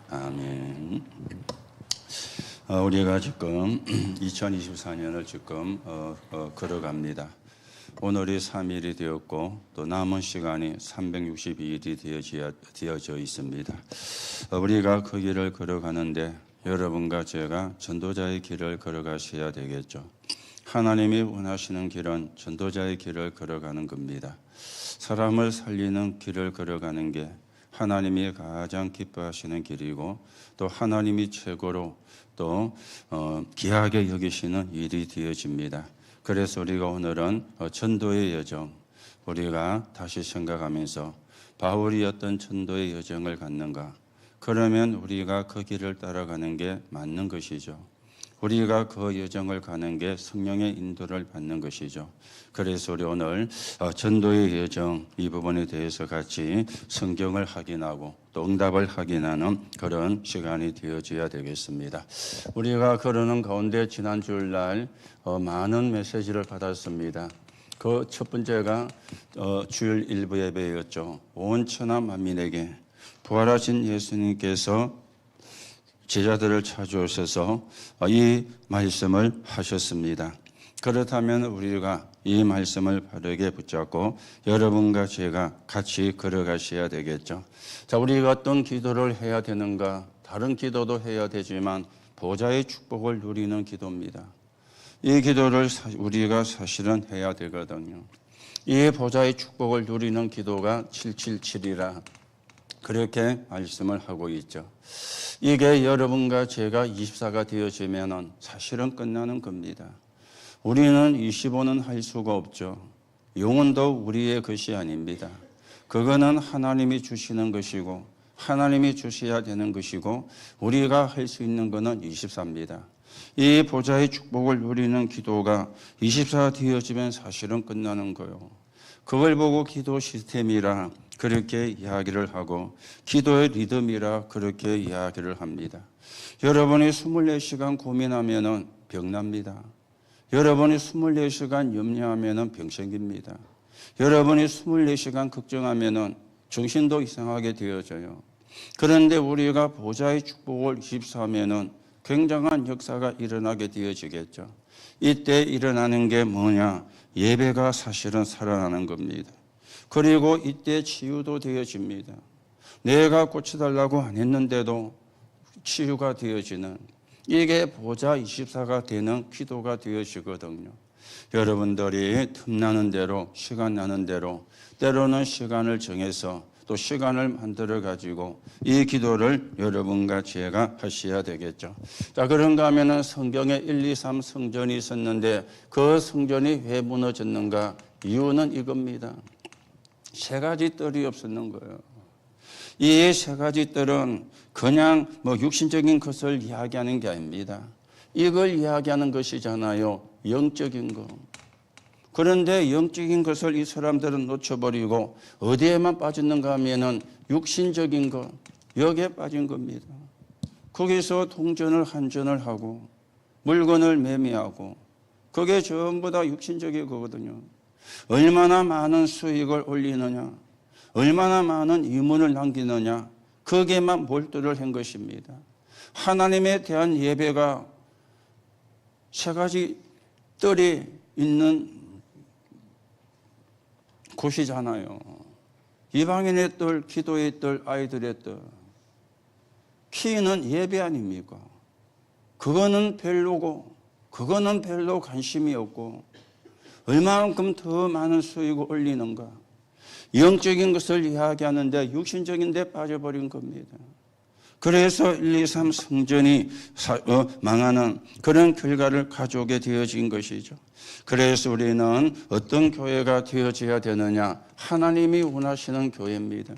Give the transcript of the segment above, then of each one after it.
아멘. 우리가 지금 2024년을 지금 걸어갑니다. 오늘이 3일이 되었고 또 남은 시간이 362일이 되어져 있습니다. 우리가 그 길을 걸어가는데 여러분과 제가 전도자의 길을 걸어가셔야 되겠죠. 하나님이 원하시는 길은 전도자의 길을 걸어가는 겁니다. 사람을 살리는 길을 걸어가는 게 하나님이 가장 기뻐하시는 길이고 또 하나님이 최고로 또 귀하게 여기시는 일이 되어집니다. 그래서 우리가 오늘은 전도의 여정, 우리가 다시 생각하면서 바울이 어떤 전도의 여정을 갔는가? 그러면 우리가 그 길을 따라가는 게 맞는 것이죠. 우리가 그 여정을 가는 게 성령의 인도를 받는 것이죠. 그래서 우리 오늘 전도의 여정 이 부분에 대해서 같이 성경을 확인하고 또 응답을 확인하는 그런 시간이 되어져야 되겠습니다. 우리가 걸어오는 가운데 지난 주일날 많은 메시지를 받았습니다. 그 첫 번째가 주일 일부 예배였죠. 온 천하 만민에게 부활하신 예수님께서 제자들을 찾아오셔서 이 말씀을 하셨습니다. 그렇다면 우리가 이 말씀을 바르게 붙잡고 여러분과 제가 같이 걸어가셔야 되겠죠. 자, 우리가 어떤 기도를 해야 되는가? 다른 기도도 해야 되지만 보좌의 축복을 누리는 기도입니다. 이 기도를 우리가 사실은 해야 되거든요. 이 보좌의 축복을 누리는 기도가 777이라 그렇게 말씀을 하고 있죠. 이게 여러분과 제가 24가 되어지면 사실은 끝나는 겁니다. 우리는 25는 할 수가 없죠. 영혼도 우리의 것이 아닙니다. 그거는 하나님이 주시는 것이고 하나님이 주셔야 되는 것이고 우리가 할 수 있는 것은 24입니다. 이 보좌의 축복을 누리는 기도가 24가 되어지면 사실은 끝나는 거예요. 그걸 보고 기도 시스템이라 그렇게 이야기를 하고 기도의 리듬이라 그렇게 이야기를 합니다. 여러분이 24시간 고민하면 병납니다. 여러분이 24시간 염려하면 병 생깁니다. 여러분이 24시간 걱정하면 정신도 이상하게 되어져요. 그런데 우리가 보좌의 축복을 24하면 굉장한 역사가 일어나게 되어지겠죠. 이때 일어나는 게 뭐냐? 예배가 사실은 살아나는 겁니다. 그리고 이때 치유도 되어집니다. 내가 고쳐달라고 안 했는데도 치유가 되어지는 이게 보좌 24가 되는 기도가 되어지거든요. 여러분들이 틈나는 대로 시간 나는 대로 때로는 시간을 정해서 또 시간을 만들어 가지고 이 기도를 여러분과 제가 하셔야 되겠죠. 자, 그런가 하면은 성경에 1, 2, 3 성전이 있었는데 그 성전이 왜 무너졌는가? 이유는 이겁니다. 세 가지 뜰이 없었는 거예요. 이 세 가지 뜰은 그냥 육신적인 것을 이야기하는 게 아닙니다. 이걸 이야기하는 것이잖아요. 영적인 거. 그런데 영적인 것을 이 사람들은 놓쳐버리고 어디에만 빠졌는가 하면은 육신적인 것, 여기에 빠진 겁니다. 거기서 동전을 환전을 하고 물건을 매매하고 그게 전부 다 육신적인 거거든요. 얼마나 많은 수익을 올리느냐, 얼마나 많은 유문을 남기느냐, 거기에만 몰두를 한 것입니다. 하나님에 대한 예배가 세 가지 뜰이 있는 곳이잖아요. 이방인의 뜰, 기도의 뜰, 아이들의 뜰. 키는 예배 아닙니까? 그거는 별로고, 그거는 별로 관심이 없고, 얼마만큼 더 많은 수익을 올리는가? 영적인 것을 이야기하는데 육신적인 데 빠져버린 겁니다. 그래서 1, 2, 3 성전이 망하는 그런 결과를 가져오게 되어진 것이죠. 그래서 우리는 어떤 교회가 되어져야 되느냐? 하나님이 원하시는 교회입니다.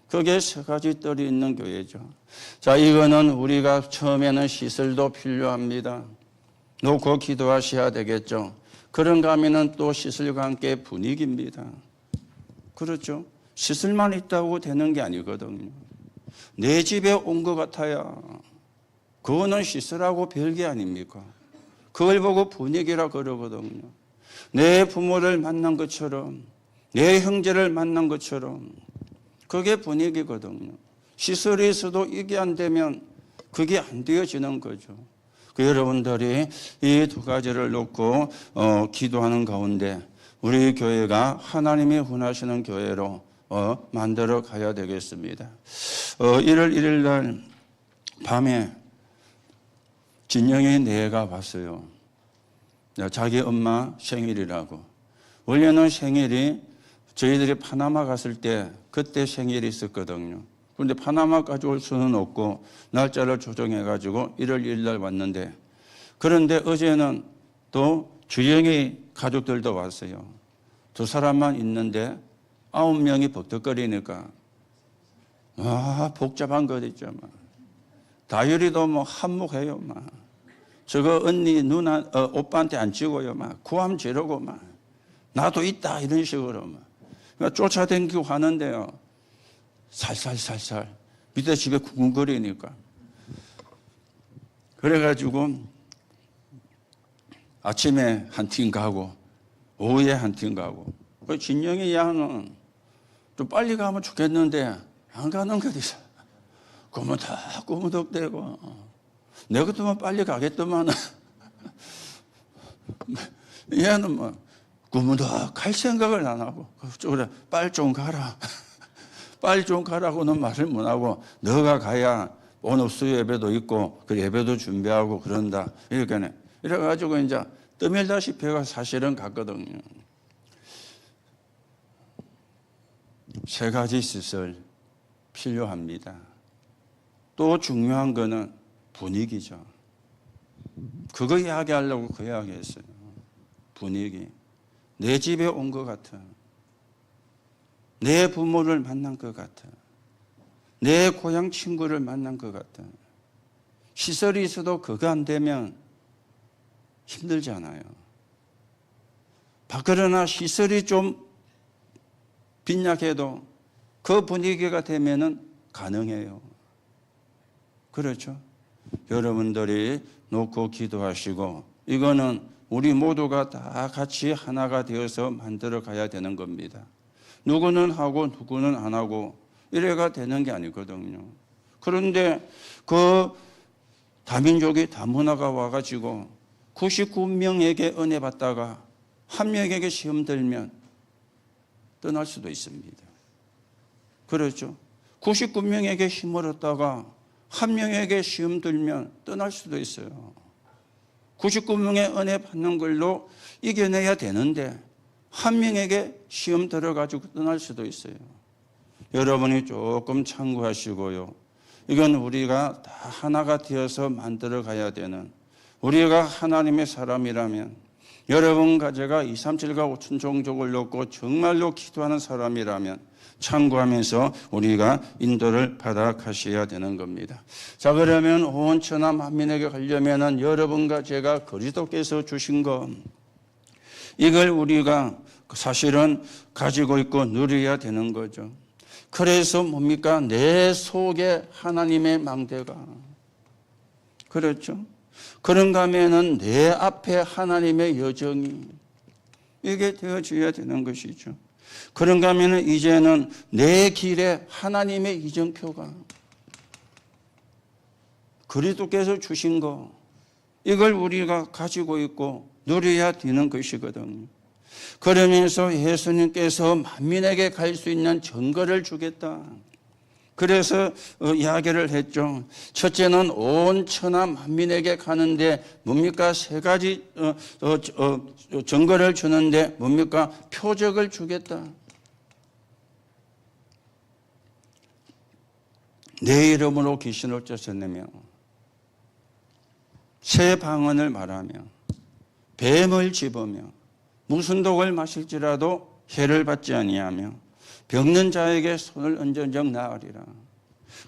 그게 세 가지 뜰이 있는 교회죠. 자, 이거는 우리가 처음에는 시설도 필요합니다. 놓고 기도하셔야 되겠죠. 그런가 하면은 또 시설과 함께 분위기입니다. 그렇죠? 시설만 있다고 되는 게 아니거든요. 내 집에 온 것 같아야 그거는 시설하고 별게 아닙니까? 그걸 보고 분위기라 그러거든요. 내 부모를 만난 것처럼 내 형제를 만난 것처럼 그게 분위기거든요. 시설이 있어도 이게 안 되면 그게 안 되어지는 거죠. 여러분들이 이 두 가지를 놓고 기도하는 가운데 우리 교회가 하나님이 원하시는 교회로 만들어 가야 되겠습니다. 1월 1일 날 밤에 진영의 내가 왔어요. 자기 엄마 생일이라고. 원래는 생일이 저희들이 파나마 갔을 때 그때 생일이 있었거든요. 그런데 파나마까지 올 수는 없고 날짜를 조정해가지고 1월 1일 날 왔는데, 그런데 어제는 또 주영이 가족들도 왔어요. 두 사람만 있는데 9명이 버덕거리니까 복잡한 것 있죠. 다율이도 뭐 한몫해요. 막 저거 언니 누나 오빠한테 안 지고요. 막 구함 지르고 막 나도 있다 이런 식으로 막 그러니까 쫓아다니고 하는데요. 살살살살 밑에 집에 쿵쿵거리니까. 그래가지고 아침에 한 팀 가고 오후에 한 팀 가고. 그 진영이 양은 좀 빨리 가면 좋겠는데 안 가는 것 있어. 그러면 다 꾸무덕대고 내 것도만 빨리 가겠더만 얘는 뭐 꾸무덕 갈 생각을 안 하고 그래 빨리 좀 가라. 빨리 좀 가라고는 말을 못 하고 너가 가야 오늘 수요 예배도 있고 그 예배도 준비하고 그런다. 이렇게 이래가지고 이제 떠밀다시피 해가 사실은 갔거든요. 세 가지 시설 필요합니다. 또 중요한 거는 분위기죠. 그거 이야기하려고 그 이야기했어요. 분위기. 내 집에 온 것 같아. 내 부모를 만난 것 같아. 내 고향 친구를 만난 것 같아. 시설이 있어도 그거 안 되면 힘들잖아요. 그러나 시설이 좀 빈약해도 그 분위기가 되면은 가능해요. 그렇죠? 여러분들이 놓고 기도하시고 이거는 우리 모두가 다 같이 하나가 되어서 만들어 가야 되는 겁니다. 누구는 하고 누구는 안 하고 이래가 되는 게 아니거든요. 그런데 그 다민족이 다문화가 와가지고 99명에게 은혜 받다가 한 명에게 시험 들면 떠날 수도 있습니다. 그렇죠? 99명에게 힘을 얻다가 한 명에게 시험 들면 떠날 수도 있어요. 99명의 은혜 받는 걸로 이겨내야 되는데 한 명에게 시험 들어가지고 떠날 수도 있어요. 여러분이 조금 참고하시고요. 이건 우리가 다 하나가 되어서 만들어 가야 되는, 우리가 하나님의 사람이라면, 여러분과 제가 237과 5천 종족을 놓고 정말로 기도하는 사람이라면 참고하면서 우리가 인도를 받아 가셔야 되는 겁니다. 자, 그러면 온 천하 만민에게 가려면은 여러분과 제가 그리스도께서 주신 것, 이걸 우리가 사실은 가지고 있고 누려야 되는 거죠. 그래서 뭡니까? 내 속에 하나님의 망대가. 그렇죠? 그런가 하면은 내 앞에 하나님의 여정이 이게 되어져야 되는 것이죠. 그런가 하면은 이제는 내 길에 하나님의 이정표가, 그리스도께서 주신 거, 이걸 우리가 가지고 있고 누려야 되는 것이거든요. 그러면서 예수님께서 만민에게 갈 수 있는 증거를 주겠다. 그래서 이야기를 했죠. 첫째는 온 천하 만민에게 가는데 뭡니까? 세 가지 증거를 주는데 뭡니까? 표적을 주겠다. 내 이름으로 귀신을 쫓아내며 새 방언을 말하며 뱀을 집으며 무슨 독을 마실지라도 해를 받지 아니하며 병든 자에게 손을 얹은 적 나으리라.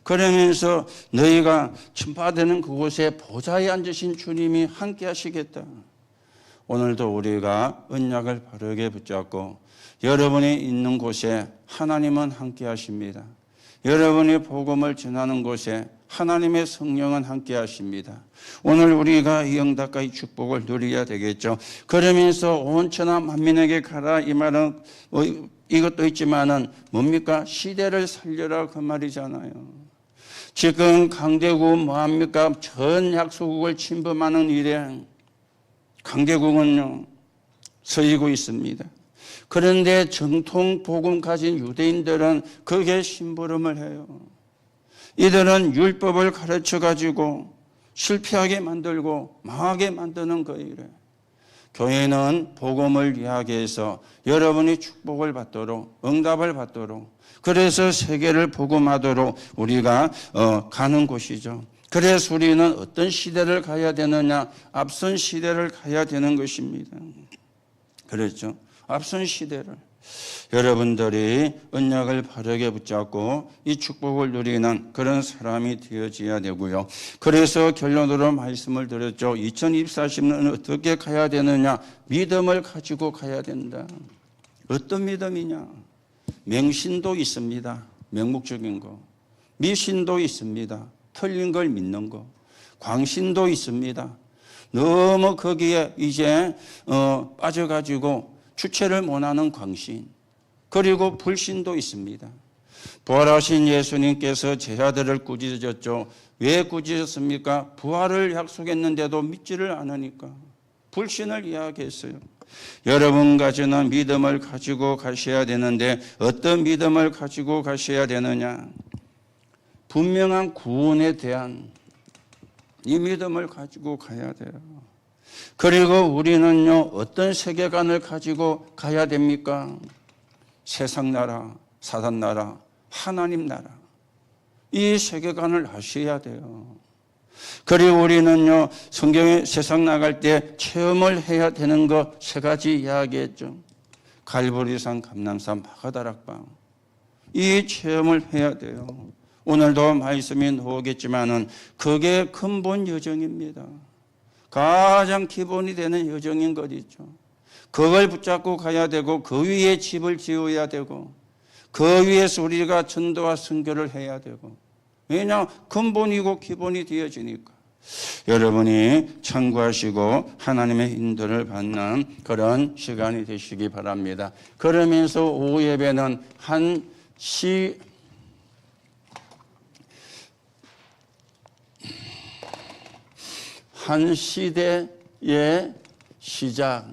그러면서 너희가 침파되는 그곳에 보좌에 앉으신 주님이 함께 하시겠다. 오늘도 우리가 언약을 바르게 붙잡고 여러분이 있는 곳에 하나님은 함께 하십니다. 여러분이 복음을 전하는 곳에 하나님의 성령은 함께 하십니다. 오늘 우리가 이 영답과 이 축복을 누려야 되겠죠. 그러면서 온 천하 만민에게 가라, 이 말은 이것도 있지만은 뭡니까? 시대를 살려라 그 말이잖아요. 지금 강대국 뭐합니까? 전 약소국을 침범하는 일에 강대국은요 서이고 있습니다. 그런데 정통 복음 가진 유대인들은 거기에 심부름을 해요. 이들은 율법을 가르쳐 가지고 실패하게 만들고 망하게 만드는 거예요. 교회는 복음을 이야기해서 여러분이 축복을 받도록 응답을 받도록 그래서 세계를 복음하도록 우리가 가는 곳이죠. 그래서 우리는 어떤 시대를 가야 되느냐? 앞선 시대를 가야 되는 것입니다. 그렇죠. 앞선 시대를 여러분들이 언약을 바르게 붙잡고 이 축복을 누리는 그런 사람이 되어져야 되고요. 그래서 결론으로 말씀을 드렸죠. 2024년은 어떻게 가야 되느냐? 믿음을 가지고 가야 된다. 어떤 믿음이냐? 맹신도 있습니다. 맹목적인 거. 미신도 있습니다. 틀린 걸 믿는 거. 광신도 있습니다. 너무 거기에 이제 빠져가지고 주체를 못하는 광신. 그리고 불신도 있습니다. 부활하신 예수님께서 제자들을 꾸짖으셨죠. 왜 꾸짖으셨습니까? 부활을 약속했는데도 믿지를 않으니까. 불신을 이야기했어요. 여러분 가지는 믿음을 가지고 가셔야 되는데 어떤 믿음을 가지고 가셔야 되느냐? 분명한 구원에 대한 이 믿음을 가지고 가야 돼요. 그리고 우리는요 어떤 세계관을 가지고 가야 됩니까? 세상 나라, 사단 나라, 하나님 나라 이 세계관을 아셔야 돼요. 그리고 우리는요 성경에 세상 나갈 때 체험을 해야 되는 거 세 가지 이야기했죠. 갈보리산, 감람산, 마가다락방 이 체험을 해야 돼요. 오늘도 말씀이 나오겠지만은 그게 근본 여정입니다. 가장 기본이 되는 여정인 것 있죠. 그걸 붙잡고 가야 되고 그 위에 집을 지어야 되고 그 위에서 우리가 전도와 선교를 해야 되고 왜냐 근본이고 기본이 되어지니까 여러분이 참고하시고 하나님의 인도를 받는 그런 시간이 되시기 바랍니다. 그러면서 오후 예배는 한 시대의 시작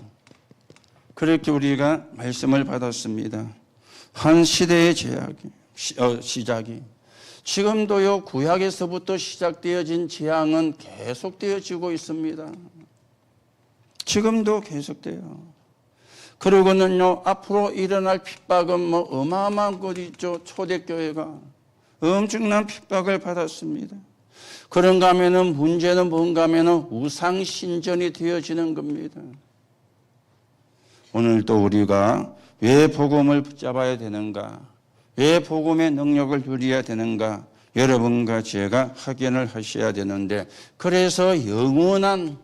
그렇게 우리가 말씀을 받았습니다. 한 시대의 시작이 지금도요 구약에서부터 시작되어진 재앙은 계속되어지고 있습니다. 지금도 계속돼요. 그리고는요 앞으로 일어날 핍박은 뭐 어마어마한 것 있죠. 초대교회가 엄청난 핍박을 받았습니다. 그런가 하면은 문제는 뭔가 하면은 우상신전이 되어지는 겁니다. 오늘도 우리가 왜 복음을 붙잡아야 되는가? 왜 복음의 능력을 누려야 되는가? 여러분과 제가 확인을 하셔야 되는데 그래서 영원한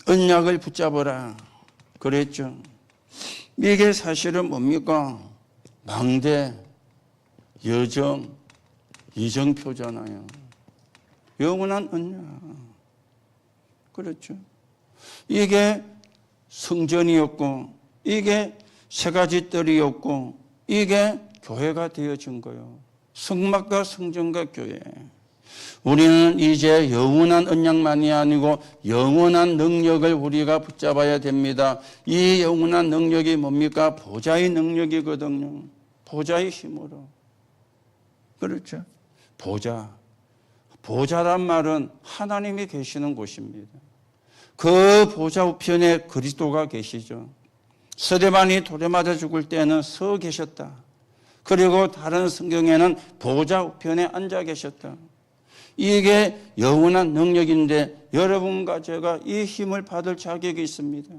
언약을 붙잡아라 그랬죠. 이게 사실은 뭡니까? 망대, 여정, 이정표잖아요. 영원한 언약. 그렇죠. 이게 성전이었고 이게 세 가지 뜰이었고 이게 교회가 되어진 거예요. 성막과 성전과 교회. 우리는 이제 영원한 언약만이 아니고 영원한 능력을 우리가 붙잡아야 됩니다. 이 영원한 능력이 뭡니까? 보좌의 능력이거든요. 보좌의 힘으로. 그렇죠. 보좌란 말은 하나님이 계시는 곳입니다. 그 보좌 우편에 그리스도가 계시죠. 스데반이 돌에 맞아 죽을 때는 서 계셨다. 그리고 다른 성경에는 보좌 우편에 앉아 계셨다. 이게 영원한 능력인데 여러분과 제가 이 힘을 받을 자격이 있습니다.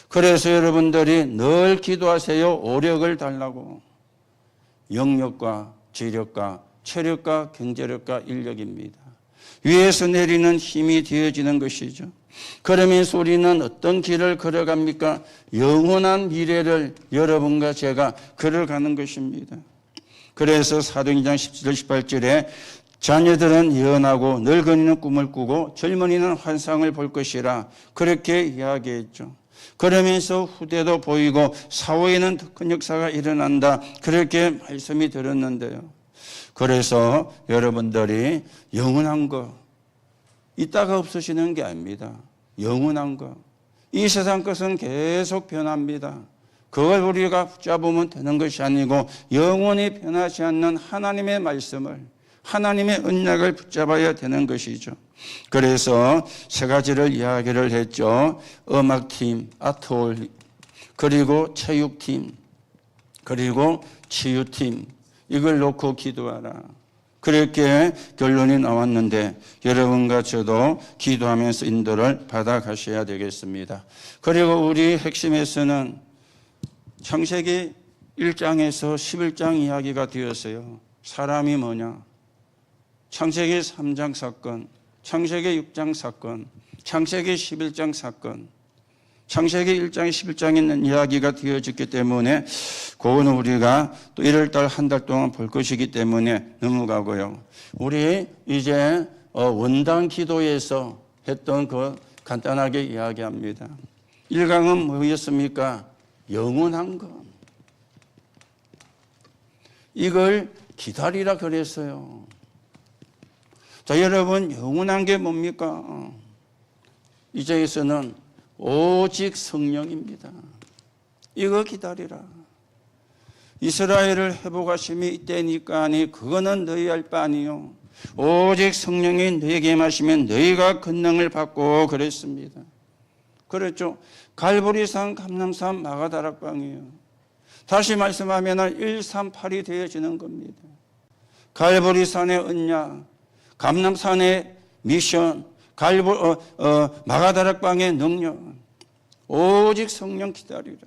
그래서 여러분들이 늘 기도하세요. 오력을 달라고. 영력과 지력과 체력과 경제력과 인력입니다. 위에서 내리는 힘이 되어지는 것이죠. 그러면서 우리는 어떤 길을 걸어갑니까? 영원한 미래를 여러분과 제가 걸어가는 것입니다. 그래서 사도행전 17절 18절에 자녀들은 예언하고 늙은이는 꿈을 꾸고 젊은이는 환상을 볼 것이라 그렇게 이야기했죠. 그러면서 후대도 보이고 사후에는 더 큰 역사가 일어난다 그렇게 말씀이 들었는데요. 그래서 여러분들이 영원한 거, 이따가 없어지는 게 아닙니다. 영원한 거. 이 세상 것은 계속 변합니다. 그걸 우리가 붙잡으면 되는 것이 아니고 영원히 변하지 않는 하나님의 말씀을, 하나님의 언약을 붙잡아야 되는 것이죠. 그래서 세 가지를 이야기를 했죠. 음악팀, 아트홀, 그리고 체육팀, 그리고 치유팀. 이걸 놓고 기도하라. 그렇게 결론이 나왔는데 여러분과 저도 기도하면서 인도를 받아가셔야 되겠습니다. 그리고 우리 핵심에서는 창세기 1장에서 11장 이야기가 되었어요. 사람이 뭐냐? 창세기 3장 사건, 창세기 6장 사건, 창세기 11장 사건, 창세기 1장 11장에 있는 이야기가 되어졌기 때문에 그거는 우리가 또 1월달 한 달 동안 볼 것이기 때문에 넘어가고요. 우리 이제 원당 기도에서 했던 그 간단하게 이야기합니다. 1강은 뭐였습니까? 영원한 것. 이걸 기다리라 그랬어요. 자, 여러분, 영원한 게 뭡니까? 이제에서는 오직 성령입니다. 이거 기다리라. 이스라엘을 회복하심이 이때니까니 그거는 너희 할 바 아니요. 오직 성령이 너에게 임하시면 너희가 권능을 받고 그랬습니다. 그랬죠. 갈보리산, 감람산, 마가다락방이에요. 다시 말씀하면 138이 되어지는 겁니다. 갈보리산의 언약, 감람산의 미션, 마가다락방의 능력, 오직 성령 기다리라.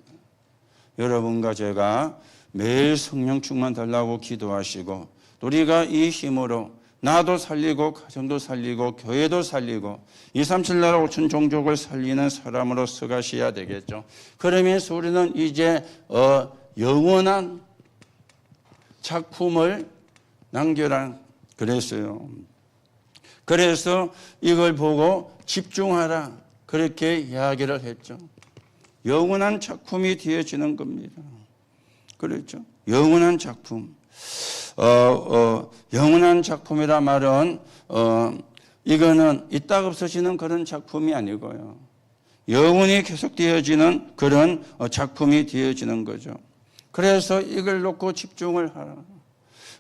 여러분과 제가 매일 성령 충만 달라고 기도하시고 우리가 이 힘으로 나도 살리고 가정도 살리고 교회도 살리고 237 나라 5천 종족을 살리는 사람으로서 가셔야 되겠죠. 그러면서 우리는 이제 영원한 작품을 남겨라 그랬어요. 그래서 이걸 보고 집중하라 그렇게 이야기를 했죠. 영원한 작품이 되어지는 겁니다. 그렇죠. 영원한 작품. 영원한 작품이라 말은 이거는 이따 없어지는 그런 작품이 아니고요. 영원히 계속 되어지는 그런 작품이 되어지는 거죠. 그래서 이걸 놓고 집중을 하라.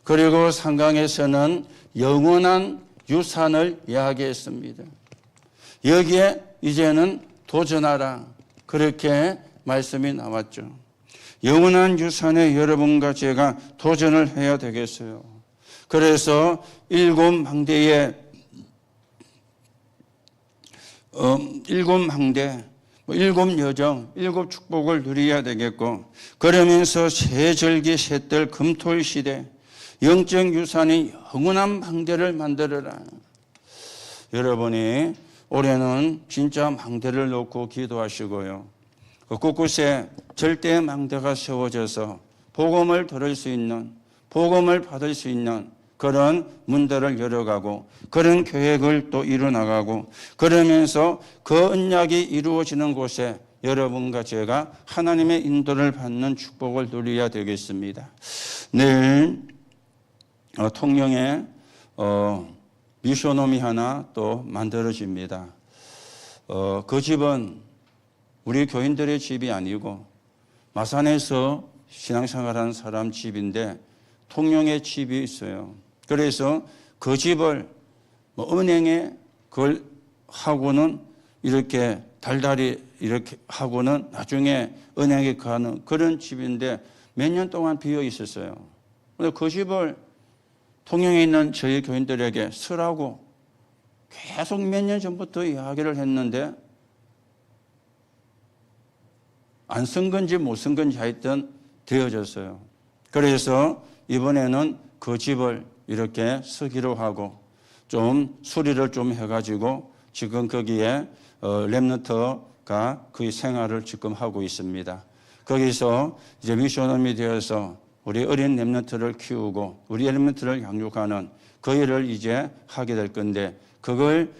그리고 상강에서는 영원한 유산을 이야기했습니다. 여기에 이제는 도전하라. 그렇게 말씀이 나왔죠. 영원한 유산에 여러분과 제가 도전을 해야 되겠어요. 그래서 7 망대에 7 망대, 7 여정, 7 축복을 누려야 되겠고 그러면서 새 절기, 새들, 금토일 시대 영적 유산이 영원한 망대를 만들어라. 여러분이 올해는 진짜 망대를 놓고 기도하시고요. 곳곳에 절대 망대가 세워져서 복음을 들을 수 있는, 복음을 받을 수 있는 그런 문들을 열어가고 그런 계획을 또 이루어나가고 그러면서 그 언약이 이루어지는 곳에 여러분과 제가 하나님의 인도를 받는 축복을 누려야 되겠습니다. 내일 통영에 미션홈이 하나 또 만들어집니다. 그 집은 우리 교인들의 집이 아니고 마산에서 신앙생활하는 사람 집인데 통영에 집이 있어요. 그래서 그 집을 은행에 그걸 하고는 이렇게 달달이 이렇게 하고는 나중에 은행에 가는 그런 집인데 몇 년 동안 비어 있었어요. 그런데 그 집을 통영에 있는 저희 교인들에게 쓰라고 계속 몇 년 전부터 이야기를 했는데 안 쓴 건지 못 쓴 건지 하여튼 되어졌어요. 그래서 이번에는 그 집을 이렇게 쓰기로 하고 좀 수리를 좀 해가지고 지금 거기에 렘넌트가 그 생활을 지금 하고 있습니다. 거기서 이제 미션홈이 되어서 우리 어린 렘넌트를 키우고 우리 렘넌트를 양육하는 그 일을 이제 하게 될 건데 그걸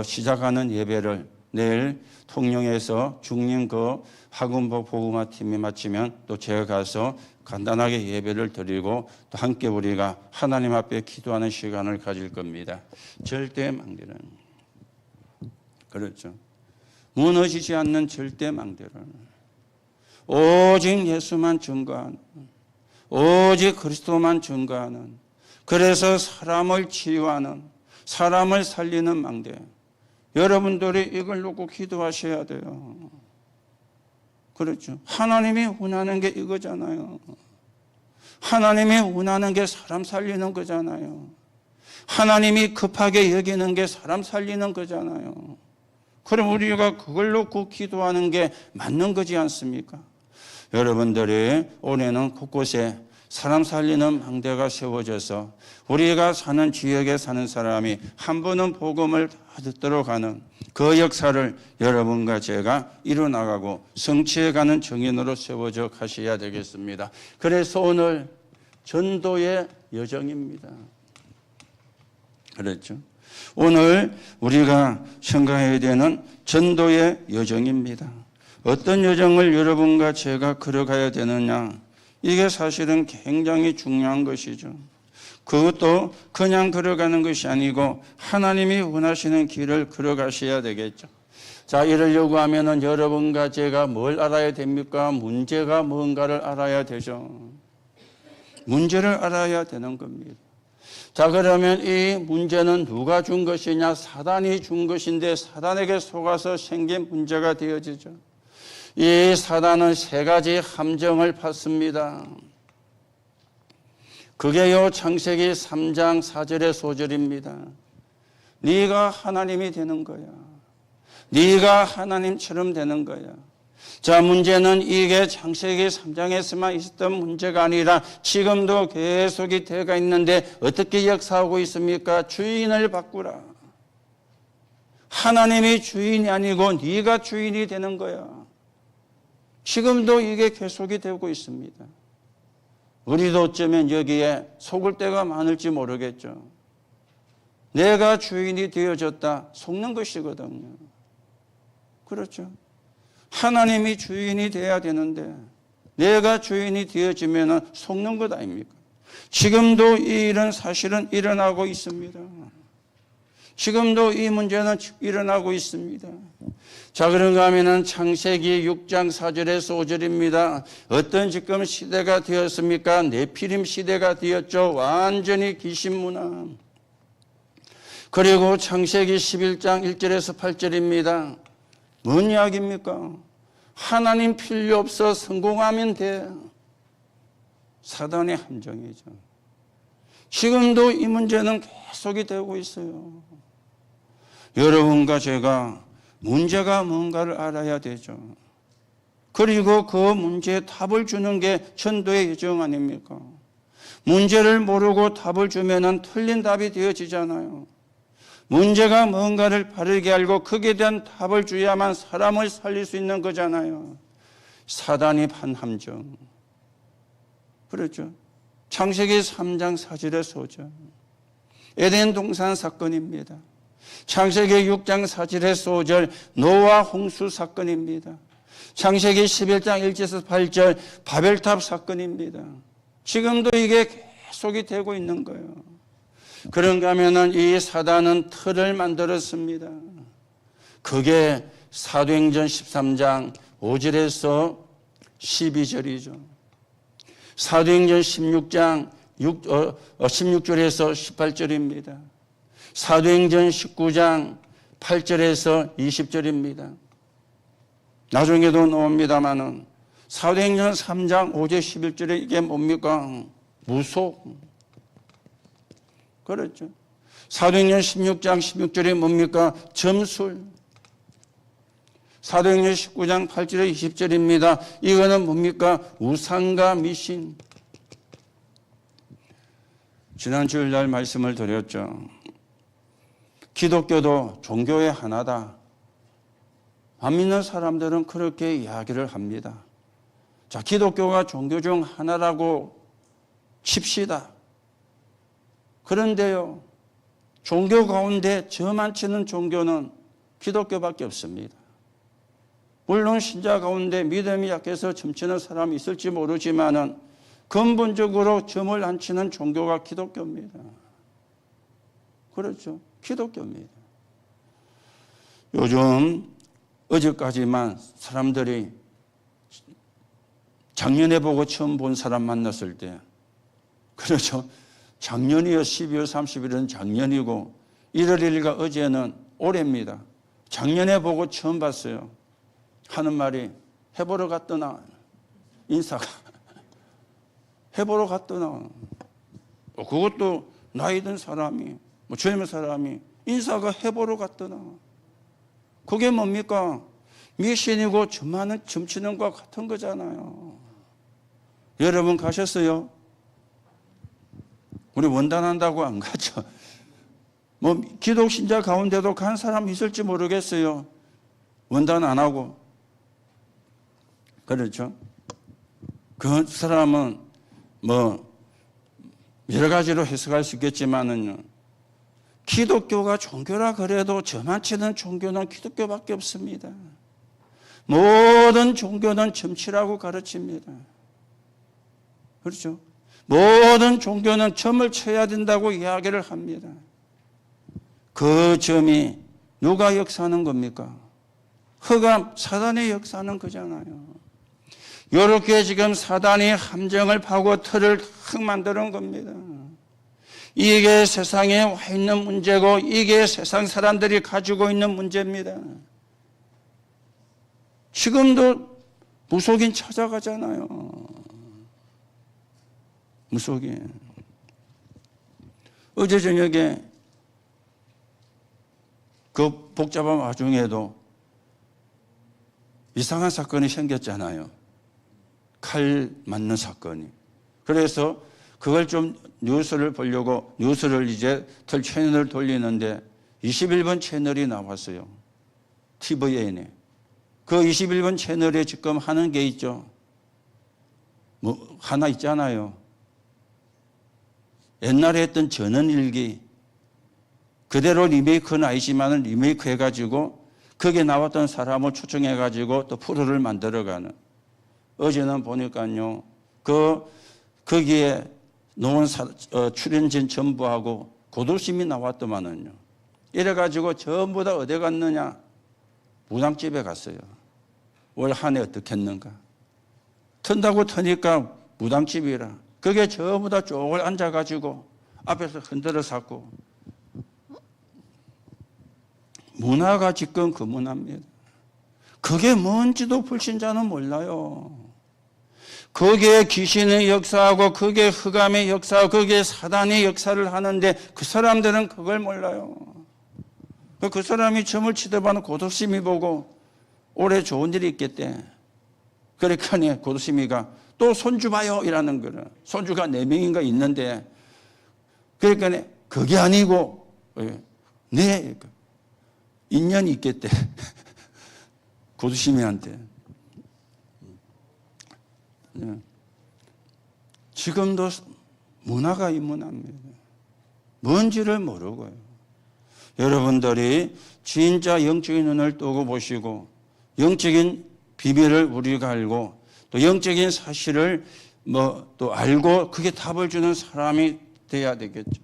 시작하는 예배를 내일 통영에서 중림 그 학원복 복음화 팀이 마치면 또 제가 가서 간단하게 예배를 드리고 또 함께 우리가 하나님 앞에 기도하는 시간을 가질 겁니다. 절대 망대는, 그렇죠, 무너지지 않는 절대 망대는, 오직 예수만 증거하는, 오직 그리스도만 증거하는, 그래서 사람을 치유하는, 사람을 살리는 망대. 여러분들이 이걸 놓고 기도하셔야 돼요. 그렇죠. 하나님이 원하는 게 이거잖아요. 하나님이 원하는 게 사람 살리는 거잖아요. 하나님이 급하게 여기는 게 사람 살리는 거잖아요. 그럼 우리가 그걸 놓고 기도하는 게 맞는 거지 않습니까? 여러분들이 올해는 곳곳에 사람 살리는 망대가 세워져서 우리가 사는 지역에 사는 사람이 한 번은 복음을 다 듣도록 하는 그 역사를 여러분과 제가 이뤄나가고 성취해가는 정인으로 세워져 가셔야 되겠습니다. 그래서 오늘 전도의 여정입니다. 그렇죠? 오늘 우리가 생각해야 되는 전도의 여정입니다. 어떤 여정을 여러분과 제가 걸어가야 되느냐, 이게 사실은 굉장히 중요한 것이죠. 그것도 그냥 걸어가는 것이 아니고 하나님이 원하시는 길을 걸어가셔야 되겠죠. 자, 이러려고 하면은 여러분과 제가 뭘 알아야 됩니까? 문제가 뭔가를 알아야 되죠. 문제를 알아야 되는 겁니다. 자, 그러면 이 문제는 누가 준 것이냐? 사단이 준 것인데 사단에게 속아서 생긴 문제가 되어지죠. 이 사단은 세 가지 함정을 팠습니다. 그게요, 창세기 3장 4절의 소절입니다. 네가 하나님이 되는 거야. 네가 하나님처럼 되는 거야. 자, 문제는 이게 창세기 3장에서만 있었던 문제가 아니라 지금도 계속이 되어가 있는데 어떻게 역사하고 있습니까? 주인을 바꾸라. 하나님이 주인이 아니고 네가 주인이 되는 거야. 지금도 이게 계속이 되고 있습니다. 우리도 어쩌면 여기에 속을 때가 많을지 모르겠죠. 내가 주인이 되어졌다, 속는 것이거든요. 그렇죠. 하나님이 주인이 되어야 되는데 내가 주인이 되어지면 속는 것 아닙니까? 지금도 이 일은 사실은 일어나고 있습니다. 지금도 이 문제는 일어나고 있습니다. 자, 그런가 하면은 창세기 6장 4절의 소절입니다. 어떤 지금 시대가 되었습니까? 네피림 시대가 되었죠. 완전히 귀신문화. 그리고 창세기 11장 1절에서 8절입니다. 뭔 이야기입니까? 하나님 필요 없어, 성공하면 돼. 사단의 함정이죠. 지금도 이 문제는 계속이 되고 있어요. 여러분과 제가 문제가 뭔가를 알아야 되죠. 그리고 그 문제에 답을 주는 게 전도의 여정 아닙니까? 문제를 모르고 답을 주면은 틀린 답이 되어지잖아요. 문제가 뭔가를 바르게 알고 거기에 대한 답을 줘야만 사람을 살릴 수 있는 거잖아요. 사단이 판 함정. 그렇죠. 창세기 3장 4절의 소절. 에덴 동산 사건입니다. 창세기 6장 4절의 소절, 노아 홍수 사건입니다. 창세기 11장 1절에서 8절, 바벨탑 사건입니다. 지금도 이게 계속이 되고 있는 거예요. 그런가 하면은 이 사단은 틀을 만들었습니다. 그게 사도행전 13장 5절에서 12절이죠. 사도행전 16장 16절에서 18절입니다. 사도행전 19장 8절에서 20절입니다. 나중에도 나옵니다만은 사도행전 3장 5절 11절에 이게 뭡니까? 무속. 그렇죠. 사도행전 16장 16절에 뭡니까? 점술. 사도행전 19장 8절에 20절입니다. 이거는 뭡니까? 우상과 미신. 지난 주일날 말씀을 드렸죠. 기독교도 종교의 하나다. 안 믿는 사람들은 그렇게 이야기를 합니다. 자, 기독교가 종교 중 하나라고 칩시다. 그런데요, 종교 가운데 저만 치는 종교는 기독교밖에 없습니다. 물론 신자 가운데 믿음이 약해서 점치는 사람이 있을지 모르지만은 근본적으로 점을 안 치는 종교가 기독교입니다. 그렇죠? 기독교입니다. 요즘 어제까지만 사람들이 작년에 보고 처음 본 사람 만났을 때, 그렇죠? 작년이요, 12월 30일은 작년이고 1월 1일과 어제는 올해입니다. 작년에 보고 처음 봤어요. 하는 말이 해보러 갔더나, 인사가 해보러 갔더나, 그것도 나이 든 사람이, 젊은 사람이 인사가 해보러 갔더나. 그게 뭡니까? 미신이고 점치는 것과 같은 거잖아요. 여러분 가셨어요? 우리 원단한다고 안 가죠. 기독 신자 가운데도 간 사람 있을지 모르겠어요. 원단 안 하고. 그렇죠? 그 사람은 여러 가지로 해석할 수 있겠지만은요. 기독교가 종교라 그래도 저만 치는 종교는 기독교밖에 없습니다. 모든 종교는 점치라고 가르칩니다. 그렇죠? 모든 종교는 점을 쳐야 된다고 이야기를 합니다. 그 점이 누가 역사하는 겁니까? 흑암, 사단의 역사는 그잖아요. 이렇게 지금 사단이 함정을 파고 틀을 탁 만드는 겁니다. 이게 세상에 와 있는 문제고 이게 세상 사람들이 가지고 있는 문제입니다. 지금도 무속인 찾아가잖아요. 무속인. 어제 저녁에 그 복잡한 와중에도 이상한 사건이 생겼잖아요. 칼 맞는 사건이. 그래서 그걸 좀 뉴스를 보려고 뉴스를 이제 채널을 돌리는데 21번 채널이 나왔어요. TVN에. 그 21번 채널에 지금 하는 게 있죠. 하나 있잖아요. 옛날에 했던 전원일기. 그대로 리메이크는 아니지만 리메이크 해가지고 거기에 나왔던 사람을 초청해가지고 또 프로를 만들어가는. 어제는 보니까요. 거기에 출연진 전부하고 고도심이 나왔더만은요. 이래가지고 전부 다 어디 갔느냐? 무당집에 갔어요. 올 한 해 어떻게 했는가? 튼다고 터니까 무당집이라. 그게 전부 다 쪼글 앉아가지고 앞에서 흔들어 샀고. 문화가 지금 그 문화입니다. 그게 뭔지도 불신자는 몰라요. 거기에 귀신의 역사하고 거기에 흑암의 역사하고 거기에 사단의 역사를 하는데 그 사람들은 그걸 몰라요. 그 사람이 점을 치더만 고도심이 보고 올해 좋은 일이 있겠대. 그러니까 고도심이가 또 손주 봐요 이라는 거를. 손주가 4명인가 있는데 그러니까 그게 아니고 네 인연이 있겠대. 고도심이한테. 지금도 문화가 이 문화입니다. 뭔지를 모르고요. 여러분들이 진짜 영적인 눈을 뜨고 보시고 영적인 비밀을 우리가 알고 또 영적인 사실을 또 알고 그게 답을 주는 사람이 돼야 되겠죠.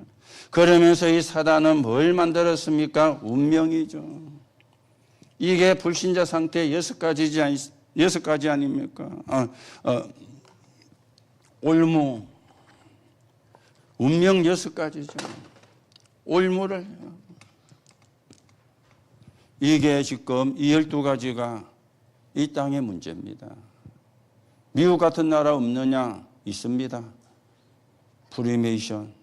그러면서 이 사단은 뭘 만들었습니까? 운명이죠. 이게 불신자 상태 6가지 아닙니까? 올무. 운명 6가지죠. 올무를. 이게 지금 이 12가지가 이 땅의 문제입니다. 미국 같은 나라 없느냐? 있습니다. 프리메이션,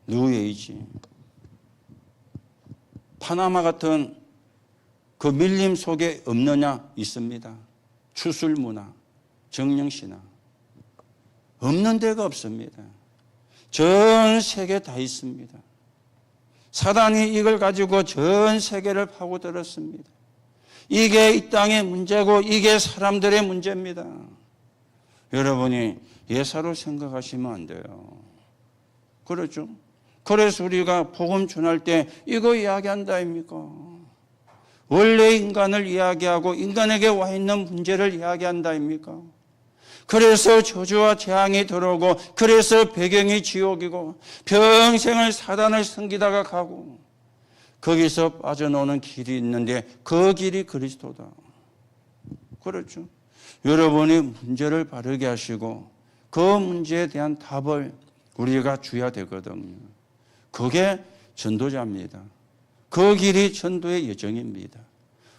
뉴에이지. 파나마 같은 그 밀림 속에 없느냐? 있습니다. 추술문화, 정령신화. 없는 데가 없습니다. 전 세계 다 있습니다. 사단이 이걸 가지고 전 세계를 파고들었습니다. 이게 이 땅의 문제고 이게 사람들의 문제입니다. 여러분이 예사로 생각하시면 안 돼요. 그렇죠? 그래서 우리가 복음 전할 때 이거 이야기한다 아닙니까? 원래 인간을 이야기하고 인간에게 와 있는 문제를 이야기한다 아닙니까? 그래서 저주와 재앙이 들어오고, 그래서 배경이 지옥이고, 평생을 사단을 섬기다가 가고, 거기서 빠져나오는 길이 있는데 그 길이 그리스도다. 그렇죠. 여러분이 문제를 바르게 하시고 그 문제에 대한 답을 우리가 줘야 되거든요. 그게 전도자입니다. 그 길이 전도의 여정입니다.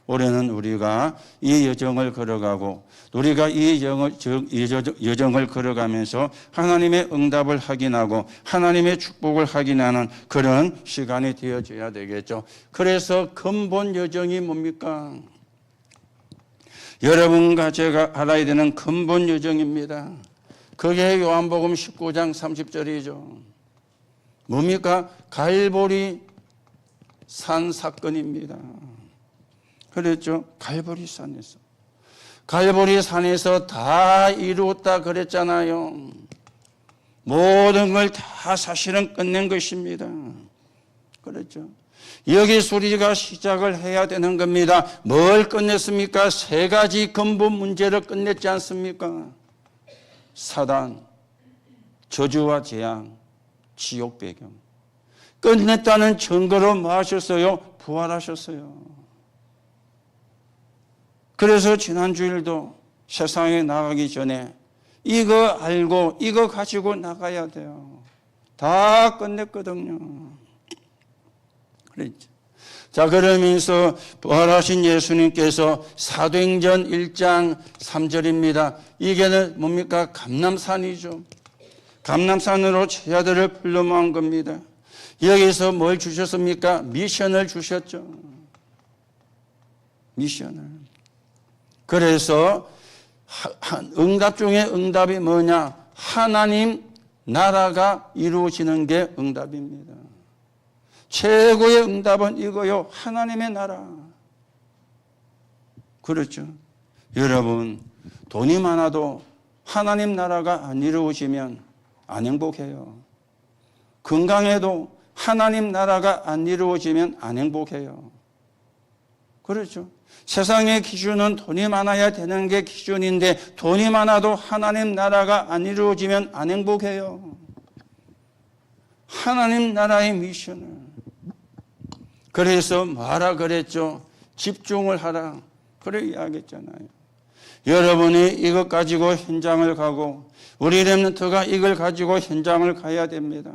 올해는 우리가 이 여정을 걸어가고, 우리가 이 여정을 걸어가면서 하나님의 응답을 확인하고 하나님의 축복을 확인하는 그런 시간이 되어져야 되겠죠. 그래서 근본 여정이 뭡니까? 여러분과 제가 알아야 되는 근본 여정입니다. 그게 요한복음 19장 30절이죠. 뭡니까? 갈보리 산 사건입니다. 그랬죠? 갈보리 산에서. 갈보리 산에서 다 이루었다 그랬잖아요. 모든 걸 다 사실은 끝낸 것입니다. 그랬죠? 여기서 우리가 시작을 해야 되는 겁니다. 뭘 끝냈습니까? 세 가지 근본 문제를 끝냈지 않습니까? 사단, 저주와 재앙, 지옥 배경. 끝냈다는 증거로 뭐 하셨어요? 부활하셨어요. 그래서 지난 주일도 세상에 나가기 전에 이거 알고 이거 가지고 나가야 돼요. 다 끝냈거든요. 그랬죠. 자, 그러면서 부활하신 예수님께서 사도행전 1장 3절입니다. 이게 뭡니까? 감람산이죠. 감람산으로 제자들을 불러 모은 겁니다. 여기서 뭘 주셨습니까? 미션을 주셨죠. 미션을. 그래서 응답 중에 응답이 뭐냐? 하나님 나라가 이루어지는 게 응답입니다. 최고의 응답은 이거요. 하나님의 나라. 그렇죠. 여러분, 돈이 많아도 하나님 나라가 안 이루어지면 안 행복해요. 건강해도 하나님 나라가 안 이루어지면 안 행복해요. 그렇죠. 세상의 기준은 돈이 많아야 되는 게 기준인데 돈이 많아도 하나님 나라가 안 이루어지면 안 행복해요. 하나님 나라의 미션을. 그래서 뭐하라 그랬죠? 집중을 하라. 그래 이야기했잖아요. 여러분이 이것 가지고 현장을 가고 우리 렘넌트가 이걸 가지고 현장을 가야 됩니다.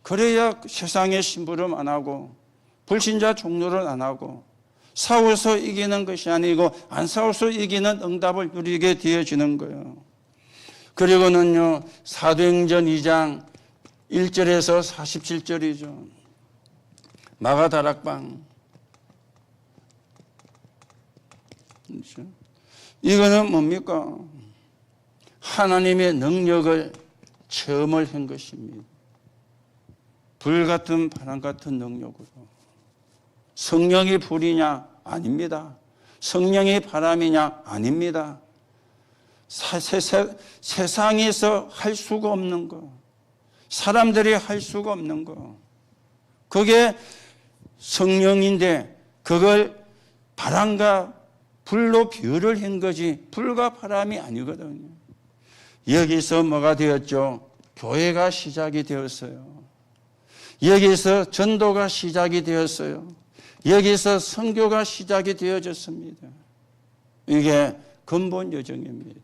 그래야 세상에 심부름 안 하고 불신자 종로를 안 하고 싸워서 이기는 것이 아니고 안 싸워서 이기는 응답을 누리게 되어지는 거예요. 그리고는요, 사도행전 2장 1절에서 47절이죠. 마가다락방. 이거는 뭡니까? 하나님의 능력을 체험을 한 것입니다. 불같은 바람 같은 능력으로. 성령이 불이냐? 아닙니다. 성령이 바람이냐? 아닙니다. 세상에서 할 수가 없는 거, 사람들이 할 수가 없는 거, 그게 성령인데 그걸 바람과 불로 비유를 한 거지 불과 바람이 아니거든요. 여기서 뭐가 되었죠? 교회가 시작이 되었어요. 여기서 전도가 시작이 되었어요. 여기서 선교가 시작이 되어졌습니다. 이게 근본 여정입니다.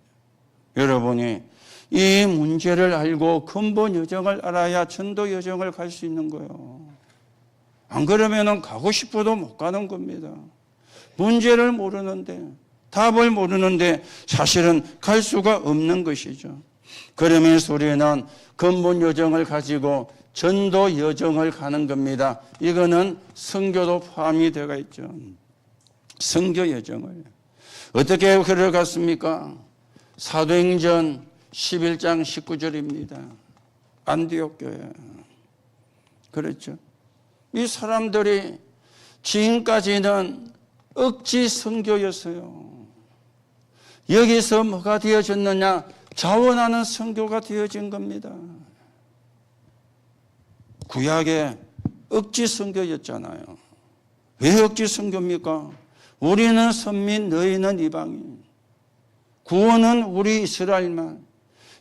여러분이 이 문제를 알고 근본 여정을 알아야 전도 여정을 갈 수 있는 거예요. 안 그러면 가고 싶어도 못 가는 겁니다. 문제를 모르는데, 답을 모르는데 사실은 갈 수가 없는 것이죠. 그러면서 우리는 근본 여정을 가지고 전도 여정을 가는 겁니다. 이거는 선교도 포함이 되어 있죠. 선교 여정을. 어떻게 걸어갔습니까? 사도행전 11장 19절입니다. 안디옥 교회. 그렇죠. 이 사람들이 지금까지는 억지 선교였어요. 여기서 뭐가 되어졌느냐? 자원하는 선교가 되어진 겁니다. 구약에 억지 선교였잖아요. 왜 억지 선교입니까? 우리는 선민, 너희는 이방인. 구원은 우리 이스라엘만,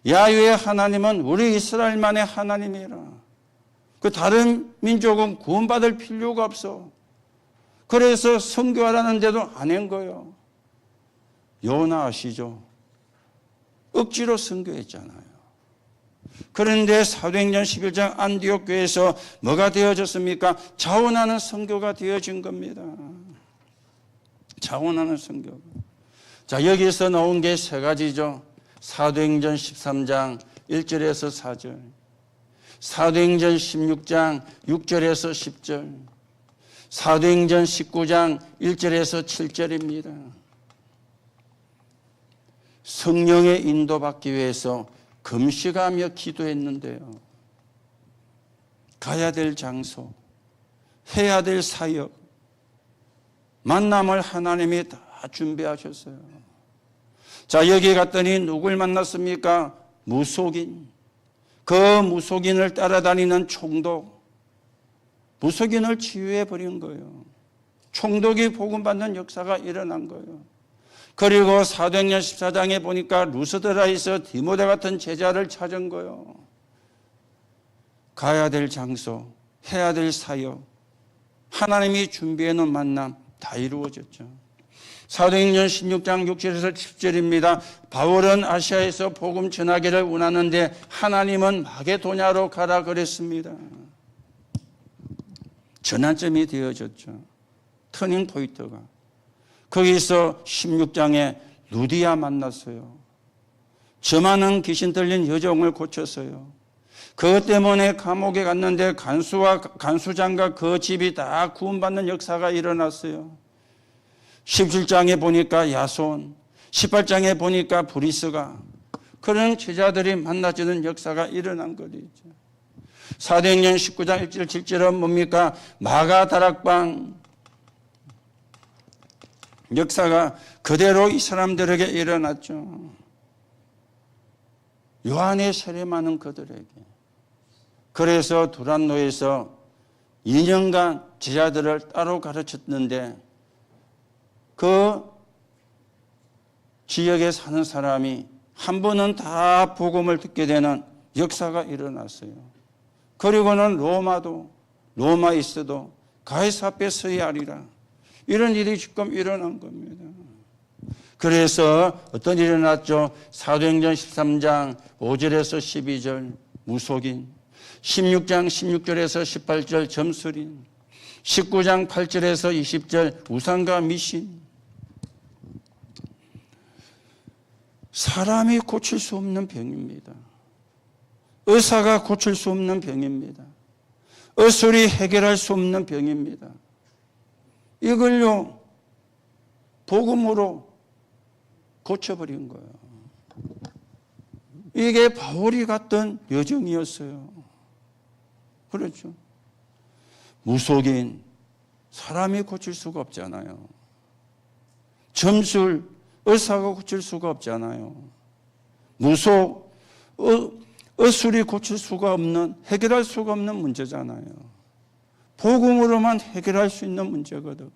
야훼 하나님은 우리 이스라엘만의 하나님이라. 그 다른 민족은 구원받을 필요가 없어. 그래서 선교하라는데도 안 한 거예요. 요나 아시죠? 억지로 선교했잖아요. 그런데 사도행전 11장 안디옥 교회에서 뭐가 되어졌습니까? 자원하는 선교가 되어진 겁니다. 자원하는 선교가. 자, 여기서 나온 게 세 가지죠. 사도행전 13장 1절에서 4절, 사도행전 16장 6절에서 10절, 사도행전 19장 1절에서 7절입니다. 성령의 인도받기 위해서 금식하며 기도했는데요. 가야 될 장소, 해야 될 사역, 만남을 하나님이 다 준비하셨어요. 자, 여기 갔더니 누굴 만났습니까? 무속인. 그 무속인을 따라다니는 총독. 무속인을 치유해 버린 거예요. 총독이 복음받는 역사가 일어난 거예요. 그리고 사도행전 14장에 보니까 루스드라에서 디모데 같은 제자를 찾은 거예요. 가야 될 장소, 해야 될 사역, 하나님이 준비해 놓은 만남 다 이루어졌죠. 사도행전 16장 6절에서 7절입니다. 바울은 아시아에서 복음 전하기를 원하는데 하나님은 마게도냐로 가라 그랬습니다. 전환점이 되어졌죠. 터닝 포인트가. 거기서 16장에 루디아 만났어요. 저 많은 귀신 들린 여종을 고쳤어요. 그것 때문에 감옥에 갔는데 간수장과 그 집이 다 구원받는 역사가 일어났어요. 17장에 보니까 야손, 18장에 보니까 브리스가, 그런 제자들이 만나지는 역사가 일어난 거죠. 사도행전 19장 1절 7절은 뭡니까? 마가다락방 역사가 그대로 이 사람들에게 일어났죠. 요한의 세례많은 그들에게. 그래서 두란노에서 2년간 제자들을 따로 가르쳤는데 그 지역에 사는 사람이 한 번은 다 복음을 듣게 되는 역사가 일어났어요. 그리고는 로마에서도 가이사 앞에 서야 하리라. 이런 일이 지금 일어난 겁니다. 그래서 어떤 일이 일어났죠? 사도행전 13장 5절에서 12절 무속인, 16장 16절에서 18절 점술인, 19장 8절에서 20절 우상과 미신. 사람이 고칠 수 없는 병입니다. 의사가 고칠 수 없는 병입니다. 의술이 해결할 수 없는 병입니다. 이걸요, 복음으로 고쳐버린 거예요. 이게 바울이 갔던 여정이었어요. 그렇죠. 무속인, 사람이 고칠 수가 없잖아요. 점술, 의사가 고칠 수가 없잖아요. 무속, 의술이 고칠 수가 없는, 해결할 수가 없는 문제잖아요. 복음으로만 해결할 수 있는 문제거든요.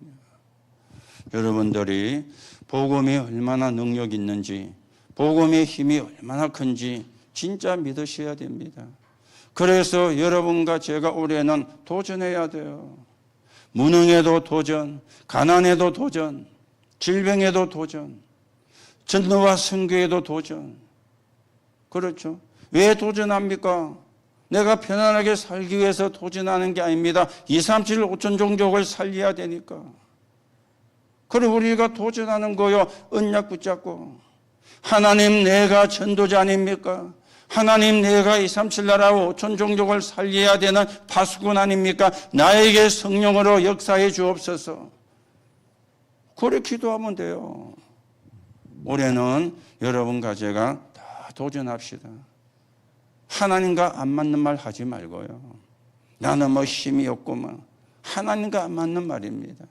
여러분들이 복음이 얼마나 능력 있는지, 복음의 힘이 얼마나 큰지 진짜 믿으셔야 됩니다. 그래서 여러분과 제가 올해는 도전해야 돼요. 무능에도 도전, 가난에도 도전, 질병에도 도전, 전도와 선교에도 도전. 그렇죠. 왜 도전합니까? 내가 편안하게 살기 위해서 도전하는 게 아닙니다. 2, 3, 7, 5천 종족을 살려야 되니까. 그럼 우리가 도전하는 거요. 언약 붙잡고. 하나님, 내가 전도자 아닙니까? 하나님, 내가 2, 3, 7 나라와 5천 종족을 살려야 되는 파수꾼 아닙니까? 나에게 성령으로 역사해 주옵소서. 그렇게 기도하면 돼요. 올해는 여러분과 제가 다 도전합시다. 하나님과 안 맞는 말 하지 말고요. 나는 뭐 힘이 없구만. 하나님과 안 맞는 말입니다.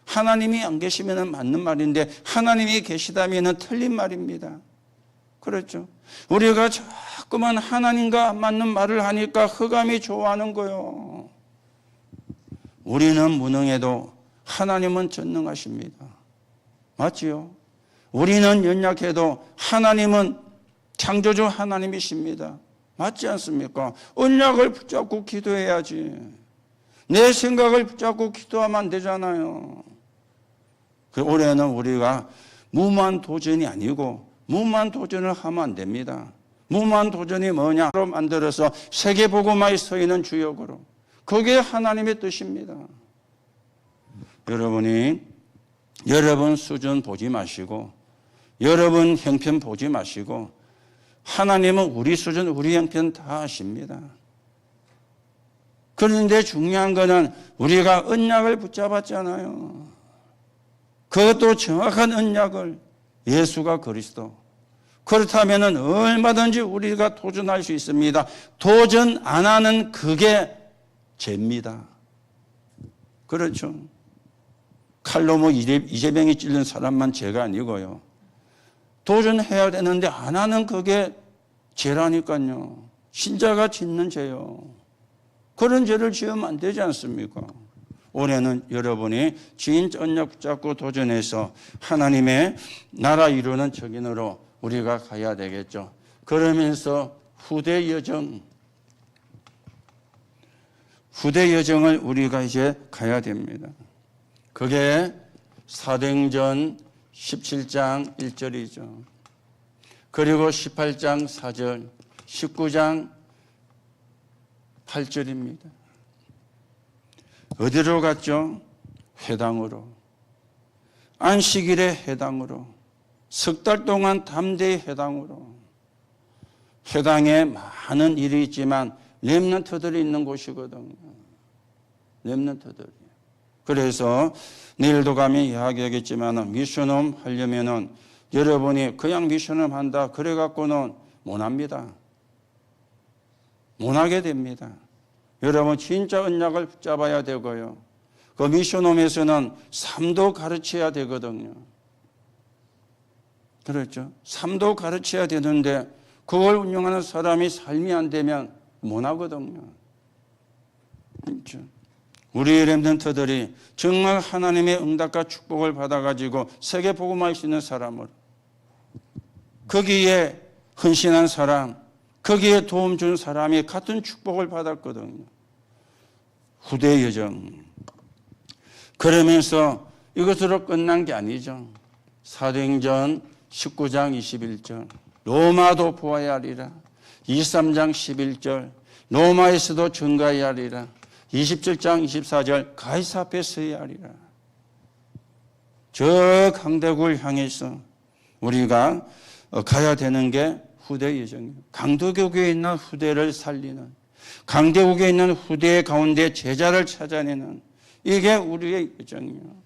하나님이 안 계시면 맞는 말인데 하나님이 계시다면 틀린 말입니다. 그렇죠. 우리가 자꾸만 하나님과 안 맞는 말을 하니까 흑암이 좋아하는 거예요. 우리는 무능해도 하나님은 전능하십니다. 맞지요? 우리는 연약해도 하나님은 창조주 하나님이십니다. 맞지 않습니까? 언약을 붙잡고 기도해야지. 내 생각을 붙잡고 기도하면 안 되잖아요. 올해는 우리가 무모한 도전이 아니고 무모한 도전을 하면 안 됩니다. 무모한 도전이 뭐냐로 만들어서 세계복음화에 서 있는 주역으로. 그게 하나님의 뜻입니다. 여러분이 여러분 수준 보지 마시고 여러분 형편 보지 마시고 하나님은 우리 수준 우리 형편 다 아십니다. 그런데 중요한 거는 우리가 언약을 붙잡았잖아요. 그것도 정확한 언약을 예수가 그리스도. 그렇다면 얼마든지 우리가 도전할 수 있습니다. 도전 안 하는 그게 죄입니다. 그렇죠. 칼로 이재명이 찔린 사람만 죄가 아니고요. 도전해야 되는데 안 하는 그게 죄라니까요. 신자가 짓는 죄요. 그런 죄를 지으면 안 되지 않습니까? 올해는 여러분이 진짜 언약 붙잡고 도전해서 하나님의 나라 이루는 적인으로 우리가 가야 되겠죠. 그러면서 후대 여정을 우리가 이제 가야 됩니다. 그게 사도행전 17장 1절이죠. 그리고 18장 4절, 19장 8절입니다. 어디로 갔죠? 회당으로. 안식일의 회당으로. 석 달 동안 담대히 회당으로. 회당에 많은 일이 있지만 렘넌트들이 있는 곳이거든요. 렘넌트들이. 그래서 내일도 가면 이야기하겠지만 미션홈 하려면은 여러분이 그냥 미션홈 한다 그래갖고는 못합니다. 못하게 됩니다. 여러분 진짜 언약을 붙잡아야 되고요. 그 미션홈에서는 삶도 가르쳐야 되거든요. 그렇죠. 삶도 가르쳐야 되는데 그걸 운영하는 사람이 삶이 안 되면 못하거든요. 그렇죠. 우리 렘넌트들이 정말 하나님의 응답과 축복을 받아가지고 세계 복음화할 수 있는 사람으로 거기에 헌신한 사람, 거기에 도움 준 사람이 같은 축복을 받았거든요. 후대 여정. 그러면서 이것으로 끝난 게 아니죠. 사도행전 19장 21절 로마도 보아야 하리라. 23장 11절 로마에서도 증거해야 하리라. 27장 24절 가이사 앞에 서야 하리라. 저 강대국을 향해서 우리가 가야 되는 게 후대 여정이에요. 강대국에 있는 후대를 살리는, 강대국에 있는 후대 가운데 제자를 찾아내는 이게 우리의 여정이에요.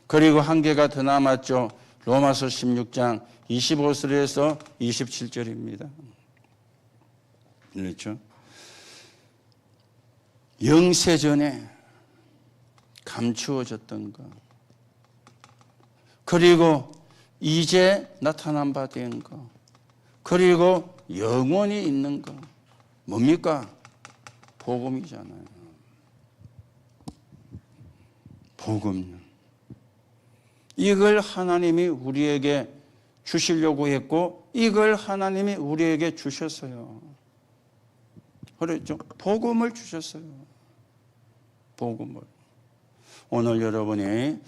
그리고 한 개가 더 남았죠. 로마서 16장 25절에서 27절입니다. 그렇죠. 영세전에 감추어졌던 것, 그리고 이제 나타난 바 된 것, 그리고 영원히 있는 것, 뭡니까? 복음이잖아요. 복음. 이걸 하나님이 우리에게 주시려고 했고 이걸 하나님이 우리에게 주셨어요. 그랬죠? 복음을 주셨어요. 복음을. 오늘 여러분이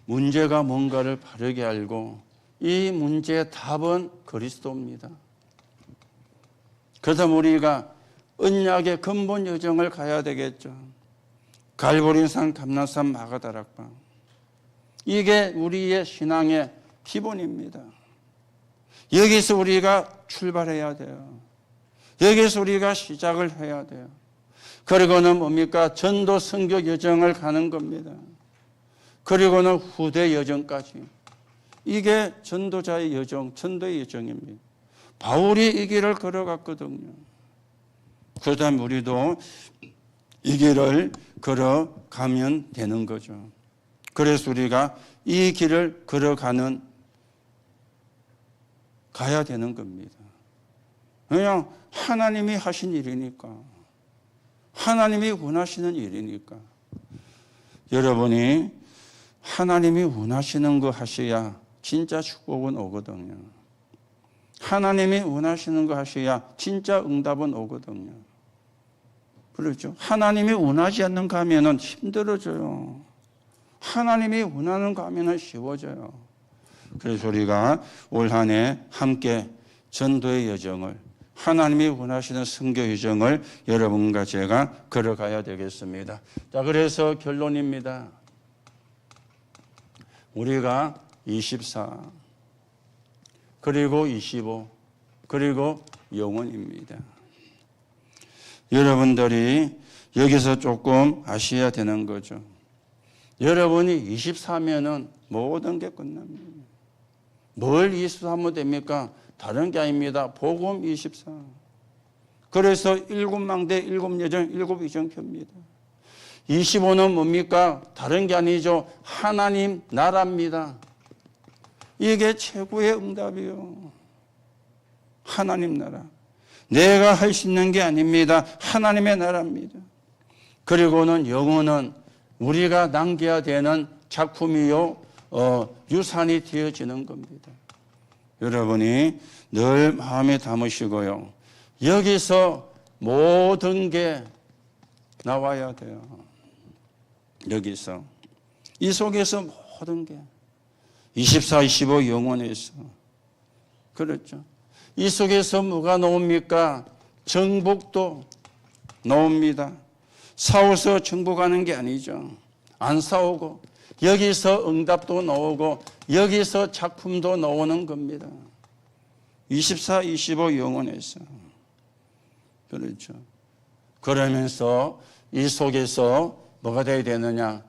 문제가 뭔가를 바르게 알고 이 문제의 답은 그리스도입니다. 그래서 우리가 언약의 근본 여정을 가야 되겠죠. 갈보리산, 감난산, 마가다락방. 이게 우리의 신앙의 기본입니다. 여기서 우리가 출발해야 돼요. 여기서 우리가 시작을 해야 돼요. 그리고는 뭡니까? 전도 선교 여정을 가는 겁니다. 그리고는 후대 여정까지. 이게 전도자의 여정, 전도의 여정입니다. 바울이 이 길을 걸어갔거든요. 그렇다면 우리도 이 길을 걸어가면 되는 거죠. 그래서 우리가 이 길을 걸어가야 되는 겁니다. 그냥 하나님이 하신 일이니까. 하나님이 원하시는 일이니까. 여러분이 하나님이 원하시는 거 하셔야 진짜 축복은 오거든요. 하나님이 원하시는 거 하셔야 진짜 응답은 오거든요. 그렇죠? 하나님이 원하지 않는 거 하면은 힘들어져요. 하나님이 원하는 거 하면은 쉬워져요. 그래서 우리가 올 한 해 함께 전도의 여정을, 하나님이 원하시는 선교 여정을 여러분과 제가 걸어가야 되겠습니다. 자, 그래서 결론입니다. 우리가 24, 그리고 25, 그리고 영원입니다. 여러분들이 여기서 조금 아셔야 되는 거죠. 여러분이 24면은 모든 게 끝납니다. 뭘 24하면 됩니까? 다른 게 아닙니다. 복음 24. 그래서 7망대, 7여정, 7이정표입니다. 25는 뭡니까? 다른 게 아니죠. 하나님 나라입니다. 이게 최고의 응답이요. 하나님 나라. 내가 할 수 있는 게 아닙니다. 하나님의 나라입니다. 그리고는 영혼은 우리가 남겨야 되는 작품이요, 유산이 되어지는 겁니다. 여러분이 늘 마음에 담으시고요. 여기서 모든 게 나와야 돼요. 여기서. 이 속에서 모든 게. 24, 25 영혼에서. 그렇죠. 이 속에서 뭐가 나옵니까? 정복도 나옵니다. 싸워서 정복하는 게 아니죠. 안 싸우고 여기서 응답도 나오고 여기서 작품도 나오는 겁니다. 24, 25 영혼에서. 그렇죠. 그러면서 이 속에서 뭐가 돼야 되느냐?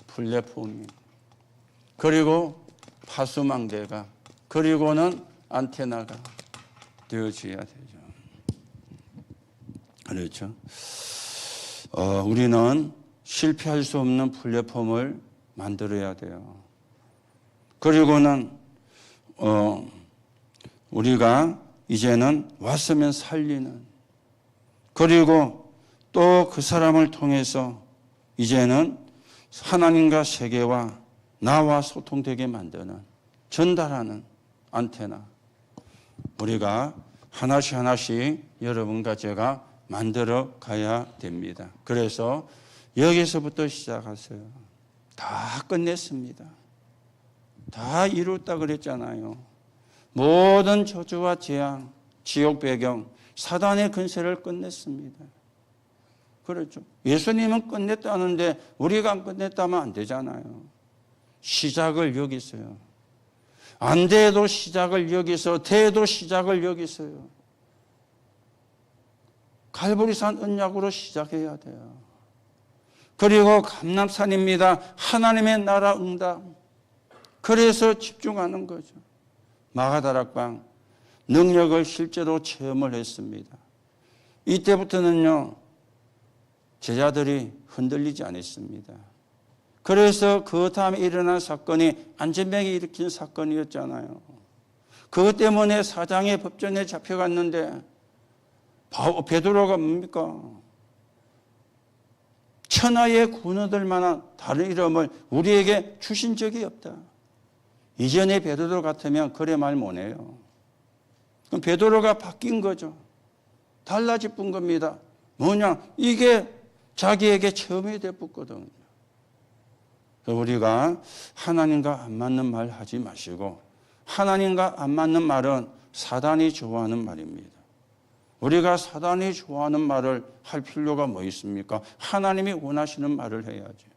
플랫폼이. 그리고 파수망대가, 그리고는 안테나가 되어져야 되죠. 그렇죠. 우리는 실패할 수 없는 플랫폼을 만들어야 돼요. 그리고는 우리가 이제는 왔으면 살리는, 그리고 또 그 사람을 통해서 이제는 하나님과 세계와 나와 소통되게 만드는, 전달하는 안테나, 우리가 하나씩 하나씩 여러분과 제가 만들어 가야 됩니다. 그래서 여기서부터 시작하세요. 다 끝냈습니다. 다 이뤘다 그랬잖아요. 모든 저주와 재앙, 지옥 배경, 사단의 근세를 끝냈습니다. 그렇죠. 예수님은 끝냈다는데 우리가 안 끝냈다면 안 되잖아요. 시작을 여기서요. 안 돼도 시작을 여기서, 돼도 시작을 여기서요. 갈보리산 언약으로 시작해야 돼요. 그리고 감람산입니다. 하나님의 나라 응답. 그래서 집중하는 거죠. 마가다락방 능력을 실제로 체험을 했습니다. 이때부터는요, 제자들이 흔들리지 않았습니다. 그래서 그 다음에 일어난 사건이 안전병이 일으킨 사건이었잖아요. 그것 때문에 사장의 법전에 잡혀갔는데 베드로가 뭡니까? 천하의 구원 얻을 만한 다른 이름을 우리에게 주신 적이 없다. 이전에 베드로 같으면 그래 말 못해요. 그럼 베드로가 바뀐 거죠. 달라질 뿐 겁니다. 뭐냐? 이게 자기에게 체험이 됐거든요. 우리가 하나님과 안 맞는 말 하지 마시고, 하나님과 안 맞는 말은 사단이 좋아하는 말입니다. 우리가 사단이 좋아하는 말을 할 필요가 뭐 있습니까? 하나님이 원하시는 말을 해야죠.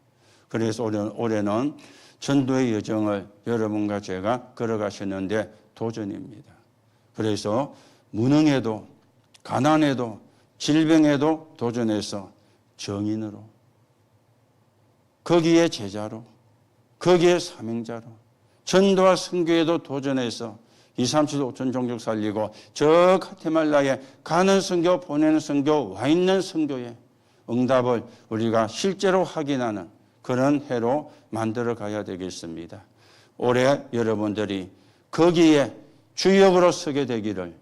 그래서 올해는 전도의 여정을 여러분과 제가 걸어가셨는데 도전입니다. 그래서 무능에도, 가난에도, 질병에도 도전해서 정인으로, 거기에 제자로, 거기에 사명자로, 전도와 선교에도 도전해서 2, 3, 7, 5천 종족 살리고 저 가테말라에 가는 선교, 보내는 선교, 와 있는 선교에 응답을 우리가 실제로 확인하는 그런 해로 만들어 가야 되겠습니다. 올해 여러분들이 거기에 주역으로 서게 되기를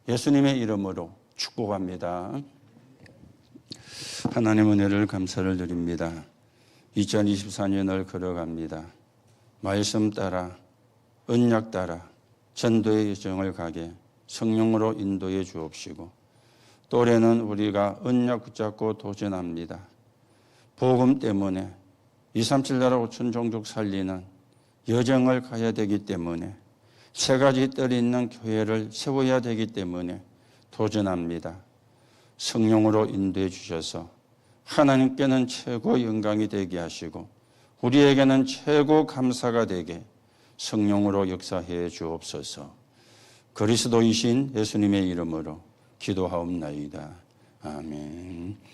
예수님의 이름으로 축복합니다. 하나님 은혜를 감사를 드립니다. 2024년을 걸어갑니다. 말씀 따라 언약 따라 전도의 여정을 가게 성령으로 인도해 주옵시고, 또 올해는 우리가 언약 붙잡고 도전합니다. 복음 때문에 237 나라 5천 종족 살리는 여정을 가야 되기 때문에, 세 가지 뜰이 있는 교회를 세워야 되기 때문에 도전합니다. 성령으로 인도해 주셔서 하나님께는 최고 영광이 되게 하시고 우리에게는 최고 감사가 되게 성령으로 역사해 주옵소서. 그리스도이신 예수님의 이름으로 기도하옵나이다. 아멘.